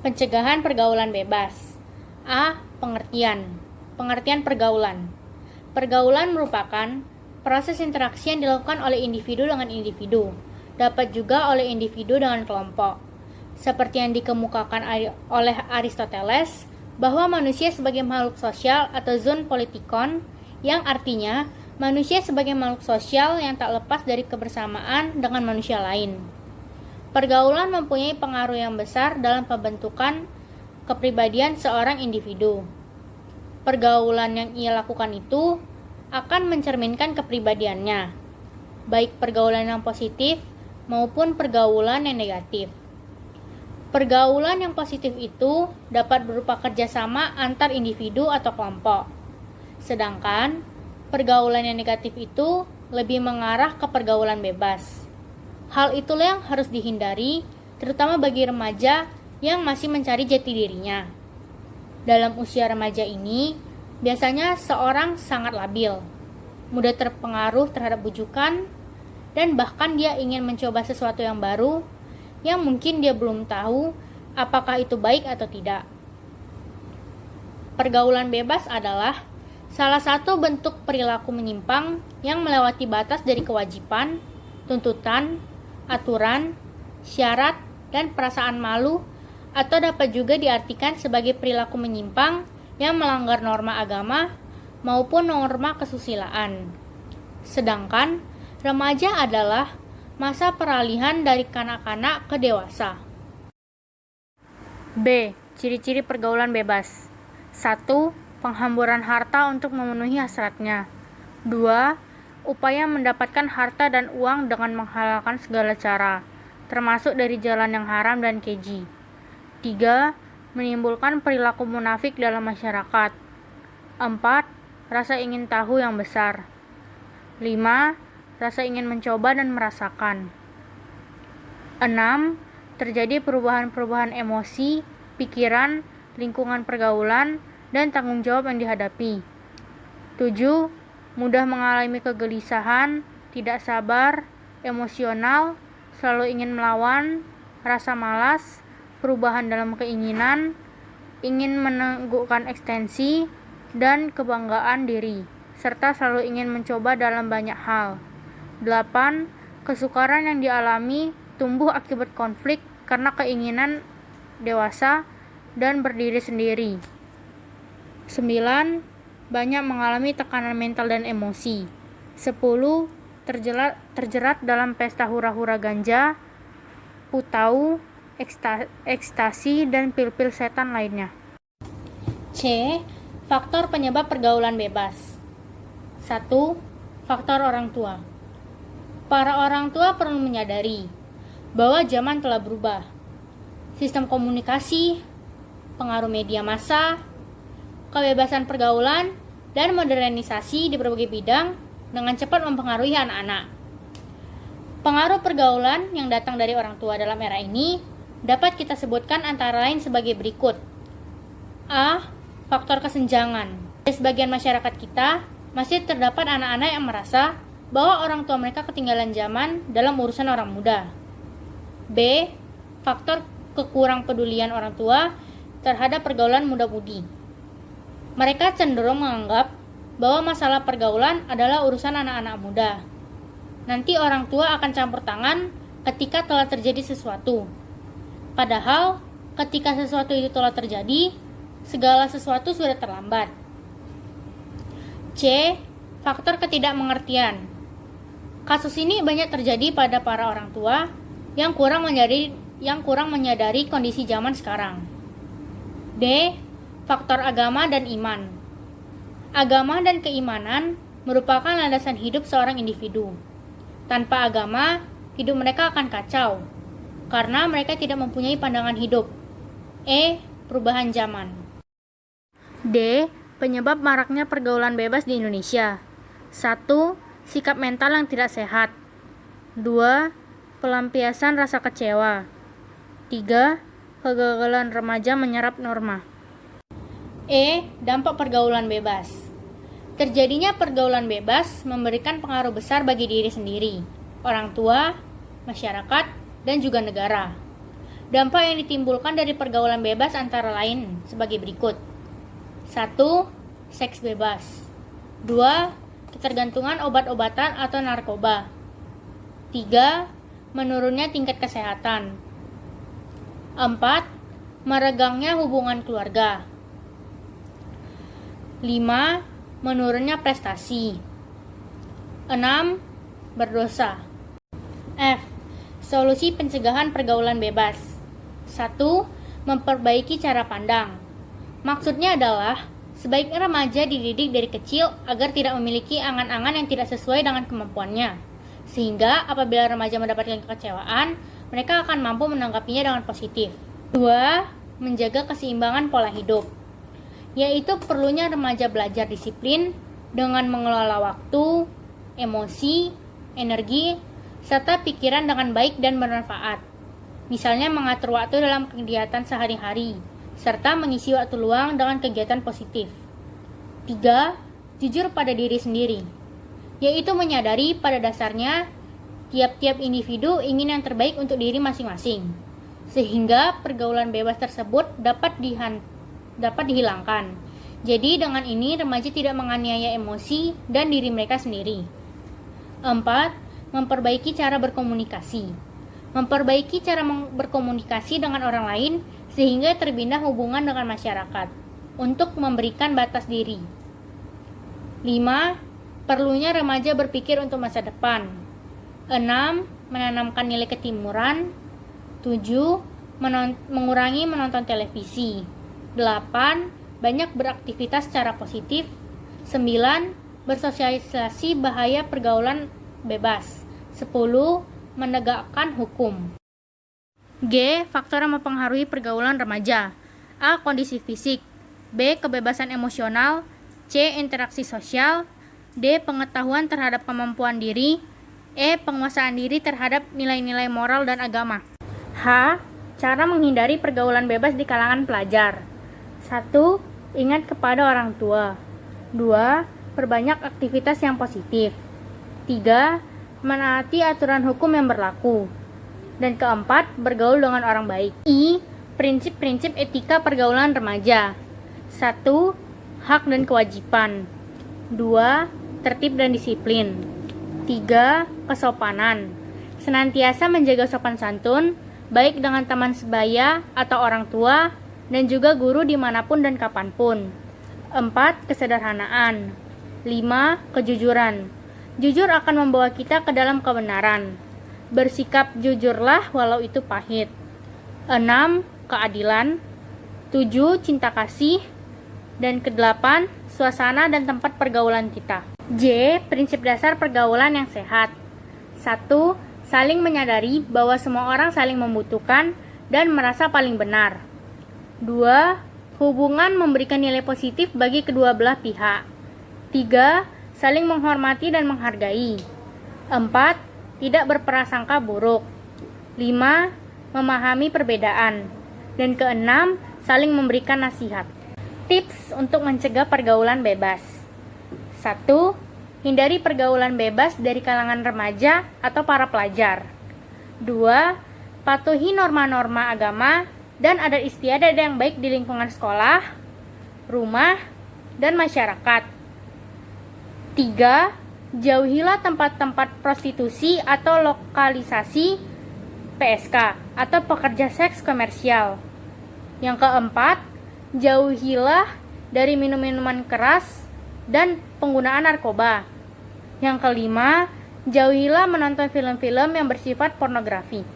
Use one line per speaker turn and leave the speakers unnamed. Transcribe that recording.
Pencegahan pergaulan bebas. A. Pengertian. Pengertian pergaulan. Pergaulan merupakan proses interaksi yang dilakukan oleh individu dengan individu, dapat juga oleh individu dengan kelompok. Seperti yang dikemukakan oleh Aristoteles, bahwa manusia sebagai makhluk sosial atau zoon politikon, yang artinya manusia sebagai makhluk sosial yang tak lepas dari kebersamaan dengan manusia lain. Pergaulan mempunyai pengaruh yang besar dalam pembentukan kepribadian seorang individu. Pergaulan yang ia lakukan itu akan mencerminkan kepribadiannya, baik pergaulan yang positif maupun pergaulan yang negatif. Pergaulan yang positif itu dapat berupa kerjasama antar individu atau kelompok. Sedangkan pergaulan yang negatif itu lebih mengarah ke pergaulan bebas. Hal itulah yang harus dihindari, terutama bagi remaja yang masih mencari jati dirinya. Dalam usia remaja ini, biasanya seorang sangat labil, mudah terpengaruh terhadap bujukan, dan bahkan dia ingin mencoba sesuatu yang baru yang mungkin dia belum tahu apakah itu baik atau tidak. Pergaulan bebas adalah salah satu bentuk perilaku menyimpang yang melewati batas dari kewajiban, tuntutan, aturan, syarat, dan perasaan malu, atau dapat juga diartikan sebagai perilaku menyimpang yang melanggar norma agama maupun norma kesusilaan. Sedangkan remaja adalah masa peralihan dari kanak-kanak ke dewasa. B. Ciri-ciri pergaulan bebas. 1. Penghamburan harta untuk memenuhi hasratnya. 2. Upaya mendapatkan harta dan uang dengan menghalalkan segala cara, termasuk dari jalan yang haram dan keji. 3. Menimbulkan perilaku munafik dalam masyarakat. 4. Rasa ingin tahu yang besar. 5. Rasa ingin mencoba dan merasakan. 6. Terjadi perubahan-perubahan emosi, pikiran, lingkungan pergaulan, dan tanggung jawab yang dihadapi. 7. Mudah mengalami kegelisahan, tidak sabar, emosional, selalu ingin melawan, rasa malas, perubahan dalam keinginan, ingin meneguhkan ekstensi, dan kebanggaan diri, serta selalu ingin mencoba dalam banyak hal. 8. Kesukaran yang dialami tumbuh akibat konflik karena keinginan dewasa dan berdiri sendiri. 9. Banyak mengalami tekanan mental dan emosi. 10. Terjerat dalam pesta hura-hura ganja, putau, ekstasi, dan pil-pil setan lainnya. C. Faktor penyebab pergaulan bebas. 1. Faktor orang tua. Para orang tua perlu menyadari bahwa zaman telah berubah. Sistem komunikasi, pengaruh media massa, kebebasan pergaulan, dan modernisasi di berbagai bidang dengan cepat mempengaruhi anak-anak. Pengaruh pergaulan yang datang dari orang tua dalam era ini dapat kita sebutkan antara lain sebagai berikut. A. Faktor kesenjangan. Di sebagian masyarakat kita masih terdapat anak-anak yang merasa bahwa orang tua mereka ketinggalan zaman dalam urusan orang muda. B. Faktor kekurang pedulian orang tua terhadap pergaulan muda-mudi. Mereka cenderung menganggap bahwa masalah pergaulan adalah urusan anak-anak muda. Nanti orang tua akan campur tangan ketika telah terjadi sesuatu. Padahal ketika sesuatu itu telah terjadi, segala sesuatu sudah terlambat. C. Faktor ketidakmengertian. Kasus ini banyak terjadi pada para orang tua yang kurang menyadari kondisi zaman sekarang. D. Faktor agama dan iman. Agama dan keimanan merupakan landasan hidup seorang individu. Tanpa agama, hidup mereka akan kacau, karena mereka tidak mempunyai pandangan hidup. E. Perubahan zaman. D. Penyebab maraknya pergaulan bebas di Indonesia. 1. Sikap mental yang tidak sehat. 2. Pelampiasan rasa kecewa. 3. Kegagalan remaja menyerap norma. E. Dampak pergaulan bebas. Terjadinya pergaulan bebas memberikan pengaruh besar bagi diri sendiri, orang tua, masyarakat, dan juga negara. Dampak yang ditimbulkan dari pergaulan bebas antara lain sebagai berikut. 1. Seks bebas. 2. Ketergantungan obat-obatan atau narkoba. 3. Menurunnya tingkat kesehatan. 4. Meregangnya hubungan keluarga. 5. Menurunnya prestasi. 6. Berdosa. F. Solusi pencegahan pergaulan bebas. 1. Memperbaiki cara pandang. Maksudnya adalah sebaiknya remaja dididik dari kecil agar tidak memiliki angan-angan yang tidak sesuai dengan kemampuannya. Sehingga apabila remaja mendapatkan kekecewaan, mereka akan mampu menanggapinya dengan positif. 2. Menjaga keseimbangan pola hidup. Yaitu perlunya remaja belajar disiplin dengan mengelola waktu, emosi, energi, serta pikiran dengan baik dan bermanfaat. Misalnya mengatur waktu dalam kegiatan sehari-hari, serta mengisi waktu luang dengan kegiatan positif. 3. Jujur pada diri sendiri, yaitu menyadari pada dasarnya tiap-tiap individu ingin yang terbaik untuk diri masing-masing, sehingga pergaulan bebas tersebut dapat dihilangkan. Jadi dengan ini remaja tidak menganiaya emosi dan diri mereka sendiri. 4. Memperbaiki cara berkomunikasi. Memperbaiki cara berkomunikasi dengan orang lain sehingga terbina hubungan dengan masyarakat untuk memberikan batas diri. 5. Perlunya remaja berpikir untuk masa depan. 6. Menanamkan nilai ketimuran. 7. Mengurangi menonton televisi. 8. Banyak beraktivitas secara positif. 9. Bersosialisasi bahaya pergaulan bebas. 10. Menegakkan hukum. G. Faktor yang mempengaruhi pergaulan remaja. A. Kondisi fisik. B. Kebebasan emosional. C. Interaksi sosial. D. Pengetahuan terhadap kemampuan diri. E. Penguasaan diri terhadap nilai-nilai moral dan agama. H. Cara menghindari pergaulan bebas di kalangan pelajar. 1. Ingat kepada orang tua. 2. Perbanyak aktivitas yang positif. 3. Menaati aturan hukum yang berlaku. Dan keempat, bergaul dengan orang baik. I. Prinsip-prinsip etika pergaulan remaja. 1. Hak dan kewajiban. 2. Tertib dan disiplin. 3. Kesopanan. Senantiasa menjaga sopan santun, baik dengan teman sebaya atau orang tua, dan juga guru dimanapun dan kapanpun. 4. Kesederhanaan. 5. Kejujuran. Jujur akan membawa kita ke dalam kebenaran. Bersikap jujurlah walau itu pahit. 6. Keadilan. 7. Cinta kasih. Dan ke-8. Suasana dan tempat pergaulan kita. J. Prinsip dasar pergaulan yang sehat. 1. Saling menyadari bahwa semua orang saling membutuhkan dan merasa paling benar. 2. Hubungan memberikan nilai positif bagi kedua belah pihak. 3. Saling menghormati dan menghargai. 4. Tidak berprasangka buruk. 5. Memahami perbedaan. Dan ke-6. Saling memberikan nasihat. Tips untuk mencegah pergaulan bebas. 1. Hindari pergaulan bebas dari kalangan remaja atau para pelajar. 2. Patuhi norma-norma agama dan adat istiadat yang baik di lingkungan sekolah, rumah, dan masyarakat. 3. Jauhilah tempat-tempat prostitusi atau lokalisasi PSK atau pekerja seks komersial. Yang keempat, jauhilah dari minum-minuman keras dan penggunaan narkoba. Yang kelima, jauhilah menonton film-film yang bersifat pornografi.